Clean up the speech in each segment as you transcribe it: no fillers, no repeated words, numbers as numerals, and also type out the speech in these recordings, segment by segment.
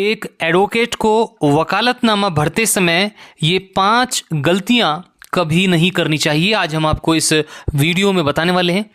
एक एडवोकेट को वकालतनामा भरते समय ये 5 गलतियां कभी नहीं करनी चाहिए, आज हम आपको इस वीडियो में बताने वाले हैं।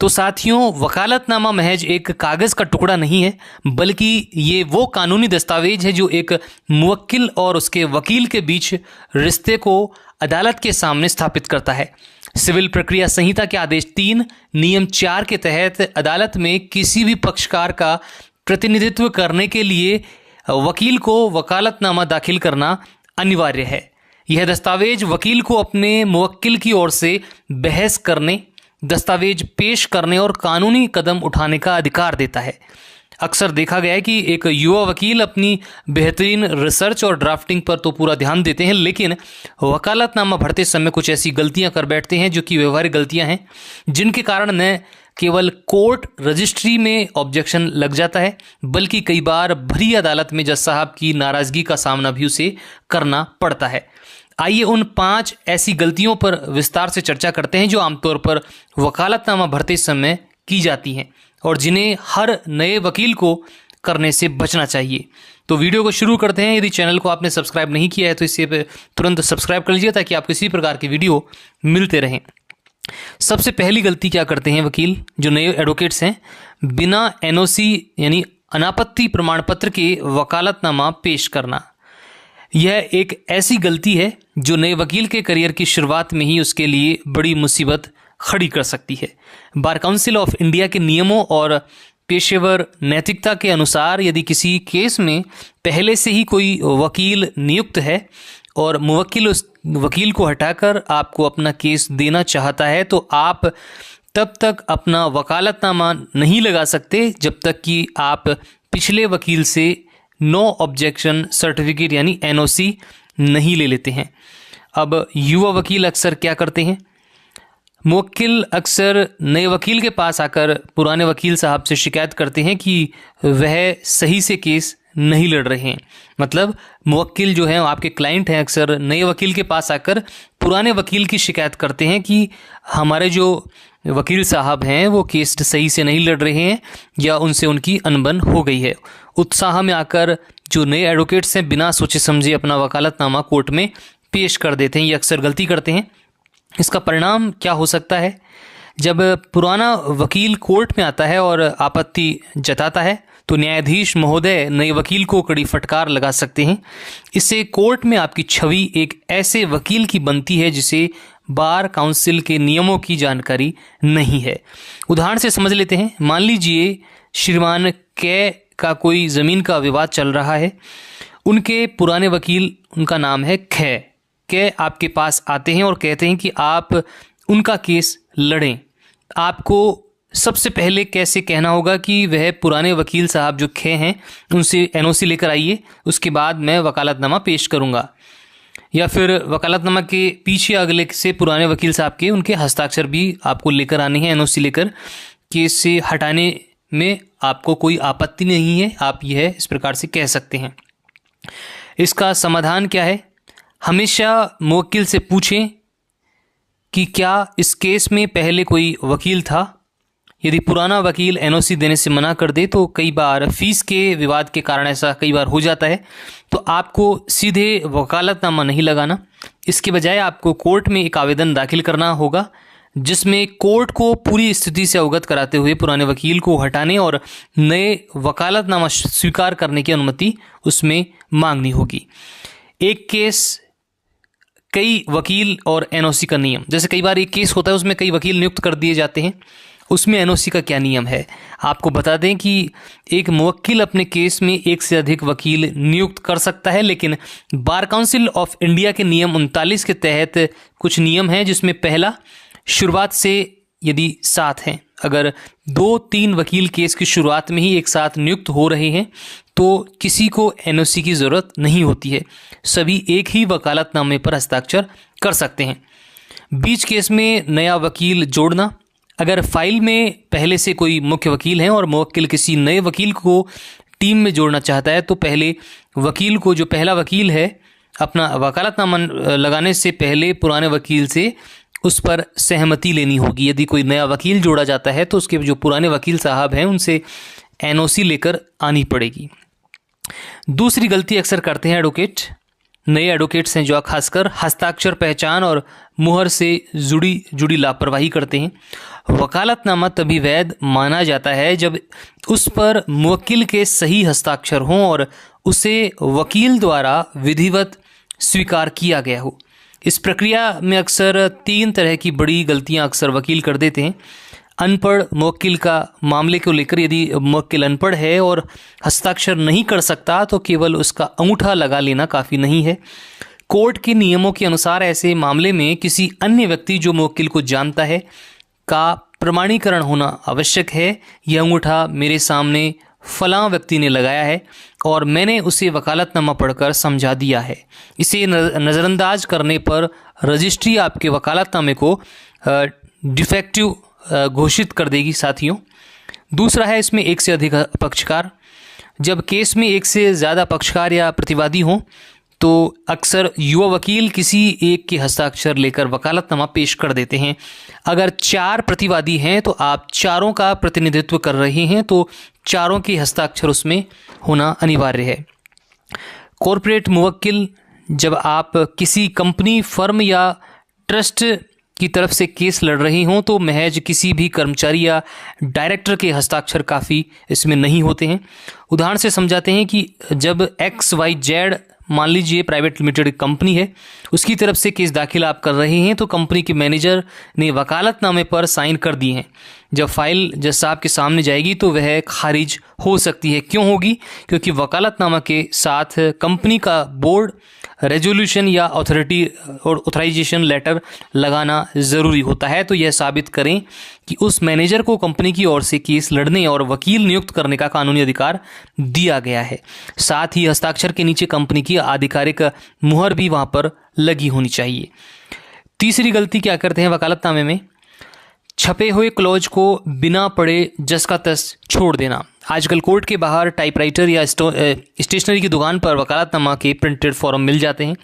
तो साथियों, वकालतनामा महज एक कागज़ का टुकड़ा नहीं है, बल्कि ये वो कानूनी दस्तावेज है जो एक मुवक्किल और उसके वकील के बीच रिश्ते को अदालत के सामने स्थापित करता है। सिविल प्रक्रिया संहिता के आदेश 3 नियम 4 के तहत अदालत में किसी भी पक्षकार का प्रतिनिधित्व करने के लिए वकील को वकालतनामा दाखिल करना अनिवार्य है। यह दस्तावेज वकील को अपने मुवक्किल की ओर से बहस करने, दस्तावेज पेश करने और कानूनी कदम उठाने का अधिकार देता है। अक्सर देखा गया है कि एक युवा वकील अपनी बेहतरीन रिसर्च और ड्राफ्टिंग पर तो पूरा ध्यान देते हैं, लेकिन वकालतनामा भरते समय कुछ ऐसी गलतियां कर बैठते हैं जो कि व्यवहारिक गलतियां हैं, जिनके कारण न केवल कोर्ट रजिस्ट्री में ऑब्जेक्शन लग जाता है, बल्कि कई बार भरी अदालत में जज साहब की नाराज़गी का सामना भी उसे करना पड़ता है। आइए उन 5 ऐसी गलतियों पर विस्तार से चर्चा करते हैं जो आमतौर पर वकालतनामा भरते समय की जाती हैं और जिन्हें हर नए वकील को करने से बचना चाहिए। तो वीडियो को शुरू करते हैं। यदि चैनल को आपने सब्सक्राइब नहीं किया है तो इसे तुरंत सब्सक्राइब कर लीजिए ताकि आपको इसी प्रकार की वीडियो मिलते रहें। सबसे पहली गलती क्या करते हैं वकील जो नए एडवोकेट्स हैं? बिना एनओसी यानी अनापत्ति प्रमाण पत्र के वकालतनामा पेश करना। यह एक ऐसी गलती है जो नए वकील के करियर की शुरुआत में ही उसके लिए बड़ी मुसीबत खड़ी कर सकती है। बार काउंसिल ऑफ इंडिया के नियमों और पेशेवर नैतिकता के अनुसार यदि किसी केस में पहले से ही कोई वकील नियुक्त है और मुवक्किल उस वकील को हटाकर आपको अपना केस देना चाहता है, तो आप तब तक अपना वकालतनामा नहीं लगा सकते जब तक कि आप पिछले वकील से नो ऑब्जेक्शन सर्टिफिकेट यानी एनओसी नहीं ले लेते हैं। अब युवा वकील अक्सर क्या करते हैं? मुवक्किल अक्सर नए वकील के पास आकर पुराने वकील साहब से शिकायत करते हैं कि वह सही से केस नहीं लड़ रहे हैं। मतलब मुवक्किल जो है आपके क्लाइंट हैं, अक्सर नए वकील के पास आकर पुराने वकील की शिकायत करते हैं कि हमारे जो वकील साहब हैं वो केस सही से नहीं लड़ रहे हैं या उनसे उनकी अनबन हो गई है। उत्साह में आकर जो नए एडवोकेट्स हैं बिना सोचे समझे अपना वकालतनामा कोर्ट में पेश कर देते हैं। ये अक्सर गलती करते हैं। इसका परिणाम क्या हो सकता है? जब पुराना वकील कोर्ट में आता है और आपत्ति जताता है तो न्यायाधीश महोदय नए वकील को कड़ी फटकार लगा सकते हैं। इससे कोर्ट में आपकी छवि एक ऐसे वकील की बनती है जिसे बार काउंसिल के नियमों की जानकारी नहीं है। उदाहरण से समझ लेते हैं। मान लीजिए श्रीमान कै का कोई ज़मीन का विवाद चल रहा है। उनके पुराने वकील, उनका नाम है कै आपके पास आते हैं और कहते हैं कि आप उनका केस लड़ें। आपको सबसे पहले कैसे कहना होगा कि वह पुराने वकील साहब जो खे हैं उनसे एनओसी लेकर आइए, उसके बाद मैं वकालतनामा पेश करूंगा। या फिर वकालतनामा के पीछे अगले से पुराने वकील साहब के उनके हस्ताक्षर भी आपको लेकर आने हैं। एनओसी लेकर केस से हटाने में आपको कोई आपत्ति नहीं है, आप यह इस प्रकार से कह सकते हैं। इसका समाधान क्या है? हमेशा मुवक्किल से पूछें कि क्या इस केस में पहले कोई वकील था। यदि पुराना वकील एनओसी देने से मना कर दे तो कई बार फीस के विवाद के कारण ऐसा कई बार हो जाता है, तो आपको सीधे वकालतनामा नहीं लगाना। इसके बजाय आपको कोर्ट में एक आवेदन दाखिल करना होगा जिसमें कोर्ट को पूरी स्थिति से अवगत कराते हुए पुराने वकील को हटाने और नए वकालतनामा स्वीकार करने की अनुमति उसमें मांगनी होगी। एक केस कई वकील और एनओसी का नियम, जैसे कई बार एक केस होता है उसमें कई वकील नियुक्त कर दिए जाते हैं, उसमें एनओसी का क्या नियम है? आपको बता दें कि एक मुवक्किल अपने केस में एक से अधिक वकील नियुक्त कर सकता है, लेकिन बार काउंसिल ऑफ इंडिया के नियम 39 के तहत कुछ नियम हैं जिसमें पहला, शुरुआत से यदि 7 हैं, अगर 2-3 वकील केस की शुरुआत में ही एक साथ नियुक्त हो रहे हैं तो किसी को एनओसी की ज़रूरत नहीं होती है, सभी एक ही वकालतनामे पर हस्ताक्षर कर सकते हैं। बीच केस में नया वकील जोड़ना, अगर फाइल में पहले से कोई मुख्य वकील हैं और मुवक्किल किसी नए वकील को टीम में जोड़ना चाहता है तो पहले वकील को, जो पहला वकील है, अपना वकालतनामा लगाने से पहले पुराने वकील से उस पर सहमति लेनी होगी। यदि कोई नया वकील जोड़ा जाता है तो उसके जो पुराने वकील साहब हैं उनसे एनओसी लेकर आनी पड़ेगी। दूसरी गलती अक्सर करते हैं एडवोकेट, नए एडवोकेट्स हैं जो खासकर हस्ताक्षर पहचान और मुहर से जुड़ी लापरवाही करते हैं। वकालतनामा तभी वैध माना जाता है जब उस पर मुवक्किल के सही हस्ताक्षर हों और उसे वकील द्वारा विधिवत स्वीकार किया गया हो। इस प्रक्रिया में अक्सर 3 तरह की बड़ी गलतियां अक्सर वकील कर देते हैं। अनपढ़ मुवक्किल का मामले को लेकर, यदि मुवक्किल अनपढ़ है और हस्ताक्षर नहीं कर सकता तो केवल उसका अंगूठा लगा लेना काफ़ी नहीं है। कोर्ट के नियमों के अनुसार ऐसे मामले में किसी अन्य व्यक्ति जो मुवक्किल को जानता है का प्रमाणीकरण होना आवश्यक है। यह अंगूठा मेरे सामने फलां व्यक्ति ने लगाया है और मैंने उसे वकालतनामा पढ़कर समझा दिया है। इसे नज़रअंदाज करने पर रजिस्ट्री आपके वकालतनामे को डिफेक्टिव घोषित कर देगी साथियों। दूसरा है इसमें एक से अधिक पक्षकार। जब केस में एक से ज़्यादा पक्षकार या प्रतिवादी हों तो अक्सर युवा वकील किसी एक के हस्ताक्षर लेकर वकालतनामा पेश कर देते हैं। अगर 4 प्रतिवादी हैं तो आप चारों का प्रतिनिधित्व कर रहे हैं तो चारों के हस्ताक्षर उसमें होना अनिवार्य है। कॉरपोरेट मुवक्किल, जब आप किसी कंपनी, फर्म या ट्रस्ट की तरफ से केस लड़ रहे हों तो महज किसी भी कर्मचारी या डायरेक्टर के हस्ताक्षर काफ़ी इसमें नहीं होते हैं। उदाहरण से समझाते हैं कि जब XYZ, मान लीजिए प्राइवेट लिमिटेड कंपनी है, उसकी तरफ से केस दाखिल आप कर रहे हैं तो कंपनी के मैनेजर ने वकालतनामे पर साइन कर दिए हैं। जब फाइल जज साहब के सामने जाएगी तो वह खारिज हो सकती है। क्यों होगी? क्योंकि वकालतनामा के साथ कंपनी का बोर्ड रेजोल्यूशन या ऑथराइजेशन लेटर लगाना ज़रूरी होता है। तो यह साबित करें कि उस मैनेजर को कंपनी की ओर से केस लड़ने और वकील नियुक्त करने का कानूनी अधिकार दिया गया है। साथ ही हस्ताक्षर के नीचे कंपनी की आधिकारिक मुहर भी वहाँ पर लगी होनी चाहिए। तीसरी गलती क्या करते हैं वकालतनामे में? छपे हुए क्लॉज को बिना पढ़े जस का तस छोड़ देना। आजकल कोर्ट के बाहर टाइपराइटर या स्टेशनरी की दुकान पर वकालतनामा के प्रिंटेड फॉर्म मिल जाते हैं।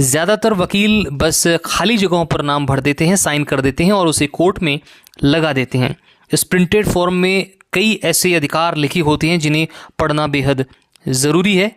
ज़्यादातर वकील बस खाली जगहों पर नाम भर देते हैं, साइन कर देते हैं और उसे कोर्ट में लगा देते हैं। इस प्रिंटेड फॉर्म में कई ऐसे अधिकार लिखे होते हैं जिन्हें पढ़ना बेहद ज़रूरी है।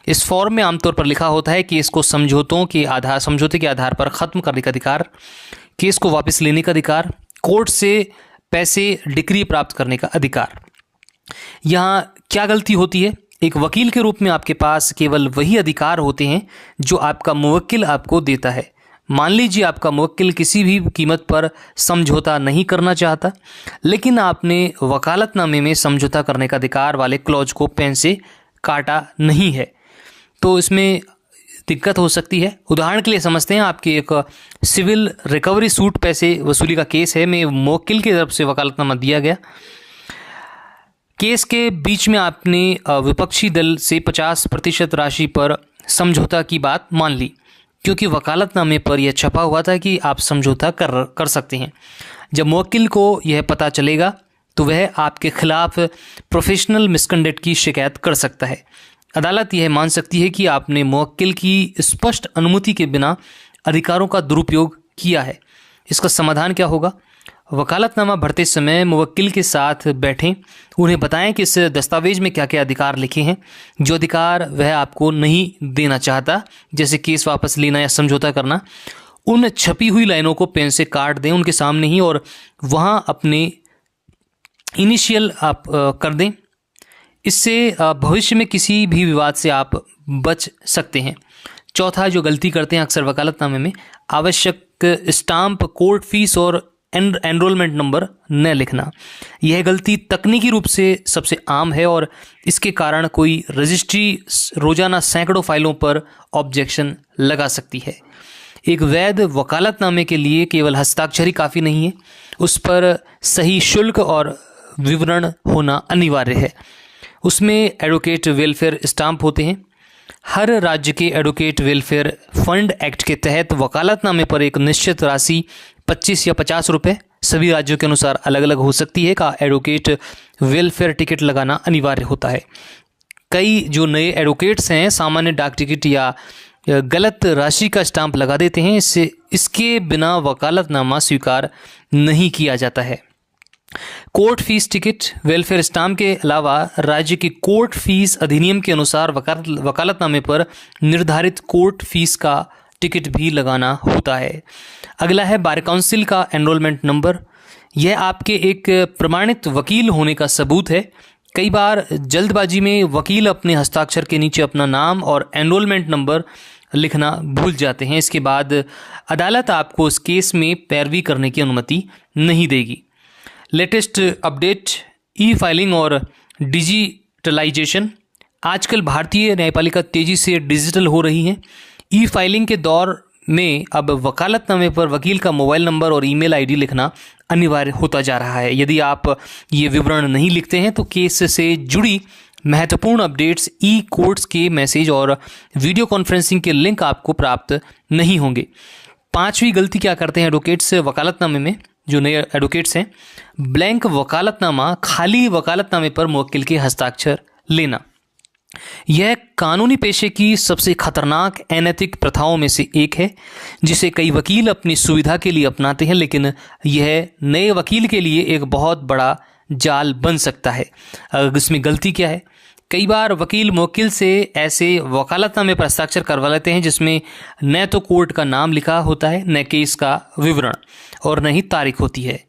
इस फॉर्म में आमतौर पर लिखा होता है केस को समझौते के आधार पर ख़त्म करने का अधिकार, केस को वापस लेने का अधिकार, कोर्ट से पैसे डिक्री प्राप्त करने का अधिकार। यहाँ क्या गलती होती है? एक वकील के रूप में आपके पास केवल वही अधिकार होते हैं जो आपका मुवक्किल आपको देता है। मान लीजिए आपका मुवक्किल किसी भी कीमत पर समझौता नहीं करना चाहता, लेकिन आपने वकालतनामे में समझौता करने का अधिकार वाले क्लॉज को पेन से काटा नहीं है, तो इसमें दिक्कत हो सकती है। उदाहरण के लिए समझते हैं आपकी एक सिविल रिकवरी सूट पैसे वसूली का केस है, में मुवक्किल की तरफ से वकालतनामा दिया गया। केस के बीच में आपने विपक्षी दल से 50% राशि पर समझौता की बात मान ली, क्योंकि वकालतनामे पर यह छपा हुआ था कि आप समझौता कर सकते हैं। जब मुवक्किल को यह पता चलेगा तो वह आपके खिलाफ प्रोफेशनल मिसकंडक्ट की शिकायत कर सकता है। अदालत यह मान सकती है कि आपने मुवक्किल की स्पष्ट अनुमति के बिना अधिकारों का दुरुपयोग किया है। इसका समाधान क्या होगा? वकालतनामा भरते समय मुवक्किल के साथ बैठें, उन्हें बताएं कि इस दस्तावेज में क्या क्या अधिकार लिखे हैं, जो अधिकार वह आपको नहीं देना चाहता, जैसे केस वापस लेना या समझौता करना। उन छपी हुई लाइनों को पेन से काट दें उनके सामने ही और वहाँ अपने इनिशियल आप कर दें। इससे भविष्य में किसी भी विवाद से आप बच सकते हैं। चौथा जो गलती करते हैं अक्सर वकालतनामे में, आवश्यक स्टाम्प, कोर्ट फीस और एनरोलमेंट नंबर न लिखना। यह गलती तकनीकी रूप से सबसे आम है और इसके कारण कोई रजिस्ट्री रोजाना सैकड़ों फाइलों पर ऑब्जेक्शन लगा सकती है। एक वैध वकालतनामे के लिए केवल हस्ताक्षर ही काफ़ी नहीं है, उस पर सही शुल्क और विवरण होना अनिवार्य है। उसमें एडवोकेट वेलफेयर स्टाम्प होते हैं। हर राज्य के एडवोकेट वेलफेयर फंड एक्ट के तहत वकालतनामे पर एक निश्चित राशि 25 या 50 रुपये, सभी राज्यों के अनुसार अलग अलग हो सकती है, का एडवोकेट वेलफेयर टिकट लगाना अनिवार्य होता है। कई जो नए एडवोकेट्स हैं सामान्य डाक टिकट या गलत राशि का स्टाम्प लगा देते हैं, इसके बिना वकालतनामा स्वीकार नहीं किया जाता है। Court fees ticket welfare stamp के अलावा राज्य के कोर्ट फीस अधिनियम के अनुसार वकालतनामे पर निर्धारित कोर्ट फीस का टिकट भी लगाना होता है। अगला है बार काउंसिल का एनरोलमेंट नंबर। यह आपके एक प्रमाणित वकील होने का सबूत है। कई बार जल्दबाजी में वकील अपने हस्ताक्षर के नीचे अपना नाम और एनरोलमेंट नंबर लिखना भूल जाते हैं। इसके बाद अदालत आपको उस केस में पैरवी करने की अनुमति नहीं देगी। लेटेस्ट अपडेट, ई फाइलिंग और डिजिटलाइजेशन। आजकल भारतीय न्यायपालिका तेजी से डिजिटल हो रही है। ई फाइलिंग के दौर में अब वकालतनामे पर वकील का मोबाइल नंबर और ईमेल आईडी लिखना अनिवार्य होता जा रहा है। यदि आप ये विवरण नहीं लिखते हैं तो केस से जुड़ी महत्वपूर्ण अपडेट्स, ई कोर्ट्स के मैसेज और वीडियो कॉन्फ्रेंसिंग के लिंक आपको प्राप्त नहीं होंगे। 5वीं गलती क्या करते हैं एडवोकेट्स वकालतनामे में, जो नए एडवोकेट्स हैं, ब्लैंक वकालतनामा, खाली वकालतनामे पर मुवक्किल के हस्ताक्षर लेना। यह कानूनी पेशे की सबसे खतरनाक अनैतिक प्रथाओं में से एक है जिसे कई वकील अपनी सुविधा के लिए अपनाते हैं, लेकिन यह नए वकील के लिए एक बहुत बड़ा जाल बन सकता है। इसमें गलती क्या है? कई बार वकील मुवक्किल से ऐसे वकालतनामे पर हस्ताक्षर करवा लेते हैं जिसमें न तो कोर्ट का नाम लिखा होता है, न केस का विवरण, और न ही तारीख होती है।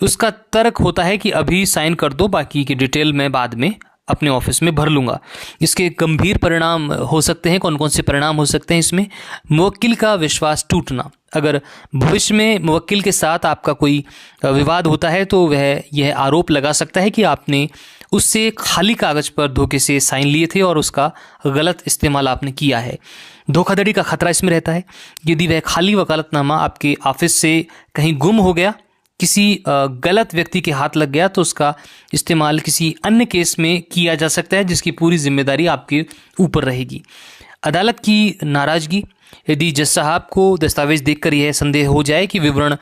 उसका तर्क होता है कि अभी साइन कर दो, बाकी की डिटेल मैं बाद में अपने ऑफिस में भर लूँगा। इसके गंभीर परिणाम हो सकते हैं। कौन कौन से परिणाम हो सकते हैं इसमें? मुवक्किल का विश्वास टूटना। अगर भविष्य में मुवक्किल के साथ आपका कोई विवाद होता है तो वह यह आरोप लगा सकता है कि आपने उससे खाली कागज पर धोखे से साइन लिए थे और उसका गलत इस्तेमाल आपने किया है। धोखाधड़ी का खतरा इसमें रहता है। यदि वह खाली वकालतनामा आपके ऑफिस से कहीं गुम हो गया, किसी गलत व्यक्ति के हाथ लग गया, तो उसका इस्तेमाल किसी अन्य केस में किया जा सकता है जिसकी पूरी जिम्मेदारी आपके ऊपर रहेगी। अदालत की नाराजगी। यदि जज साहब को दस्तावेज देखकर यह संदेह हो जाए कि विवरण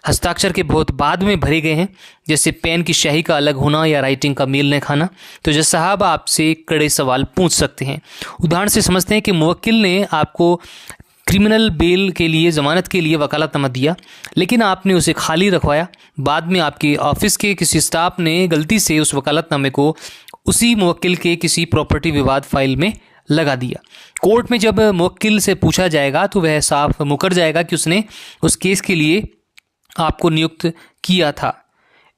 हस्ताक्षर के बहुत बाद में भरे गए हैं, जैसे पेन की स्याही का अलग होना या राइटिंग का मेल न खाना, तो जज साहब आपसे कड़े सवाल पूछ सकते हैं। उदाहरण से समझते हैं कि मुवक्किल ने आपको क्रिमिनल बेल के लिए, जमानत के लिए वकालतनामा दिया, लेकिन आपने उसे खाली रखवाया। बाद में आपके ऑफिस के किसी स्टाफ ने गलती से उस वकालतनामे को उसी मुवक्किल के किसी प्रॉपर्टी विवाद फाइल में लगा दिया। कोर्ट में जब मुवक्किल से पूछा जाएगा तो वह साफ मुकर जाएगा कि उसने उस केस के लिए आपको नियुक्त किया था।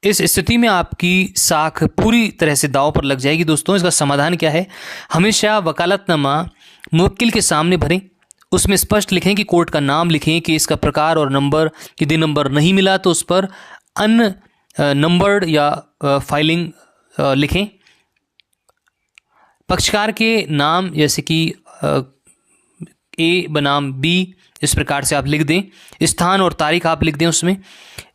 इस स्थिति में आपकी साख पूरी तरह से दांव पर लग जाएगी। दोस्तों, इसका समाधान क्या है? हमेशा वकालतनामा मुवक्किल के सामने भरें। उसमें स्पष्ट लिखें कि कोर्ट का नाम लिखें, केस का प्रकार और नंबर। यदि नंबर नहीं मिला तो उस पर अननंबर्ड या फाइलिंग लिखें। पक्षकार के नाम, जैसे कि ए बनाम बी, इस प्रकार से आप लिख दें। स्थान और तारीख आप लिख दें उसमें।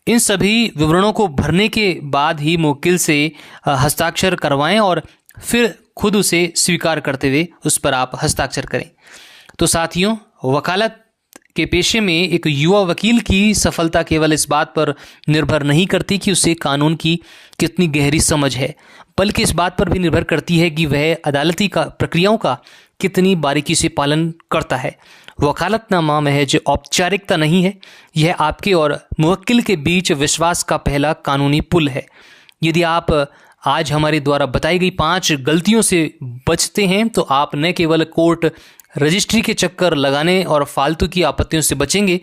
इन सभी विवरणों को भरने के बाद ही मुवक्किल से हस्ताक्षर करवाएं और फिर खुद उसे स्वीकार करते हुए उस पर आप हस्ताक्षर करें। तो साथियों, वकालत के पेशे में एक युवा वकील की सफलता केवल इस बात पर निर्भर नहीं करती कि उसे कानून की कितनी गहरी समझ है, बल्कि इस बात पर भी निर्भर करती है कि वह अदालती प्रक्रियाओं का कितनी बारीकी से पालन करता है। वकालतनामा महज औपचारिकता नहीं है, यह आपके और मुवक्किल के बीच विश्वास का पहला कानूनी पुल है। यदि आप आज हमारे द्वारा बताई गई 5 गलतियों से बचते हैं तो आप न केवल कोर्ट रजिस्ट्री के चक्कर लगाने और फालतू की आपत्तियों से बचेंगे,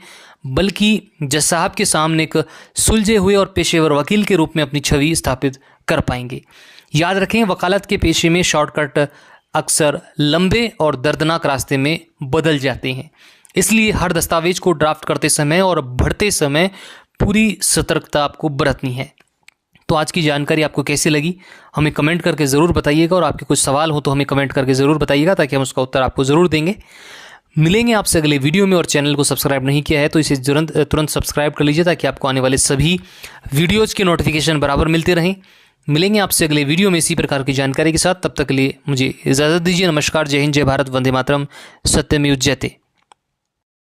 बल्कि जज साहब के सामने एक सुलझे हुए और पेशेवर वकील के रूप में अपनी छवि स्थापित कर पाएंगे। याद रखें, वकालत के पेशे में शॉर्टकट अक्सर लंबे और दर्दनाक रास्ते में बदल जाते हैं। इसलिए हर दस्तावेज को ड्राफ्ट करते समय और भरते समय पूरी सतर्कता आपको बरतनी है। तो आज की जानकारी आपको कैसी लगी हमें कमेंट करके ज़रूर बताइएगा, और आपके कुछ सवाल हो तो हमें कमेंट करके ज़रूर बताइएगा ताकि हम उसका उत्तर आपको ज़रूर देंगे। मिलेंगे आपसे अगले वीडियो में, और चैनल को सब्सक्राइब नहीं किया है तो इसे तुरंत सब्सक्राइब कर लीजिए ताकि आपको आने वाले सभी वीडियोज़ के नोटिफिकेशन बराबर मिलते रहें। मिलेंगे आपसे अगले वीडियो में इसी प्रकार की जानकारी के साथ। तब तक के लिए मुझे इजाज़त दीजिए। नमस्कार, जय हिंद, जय भारत, वंदे मातरम, सत्यमेव जयते।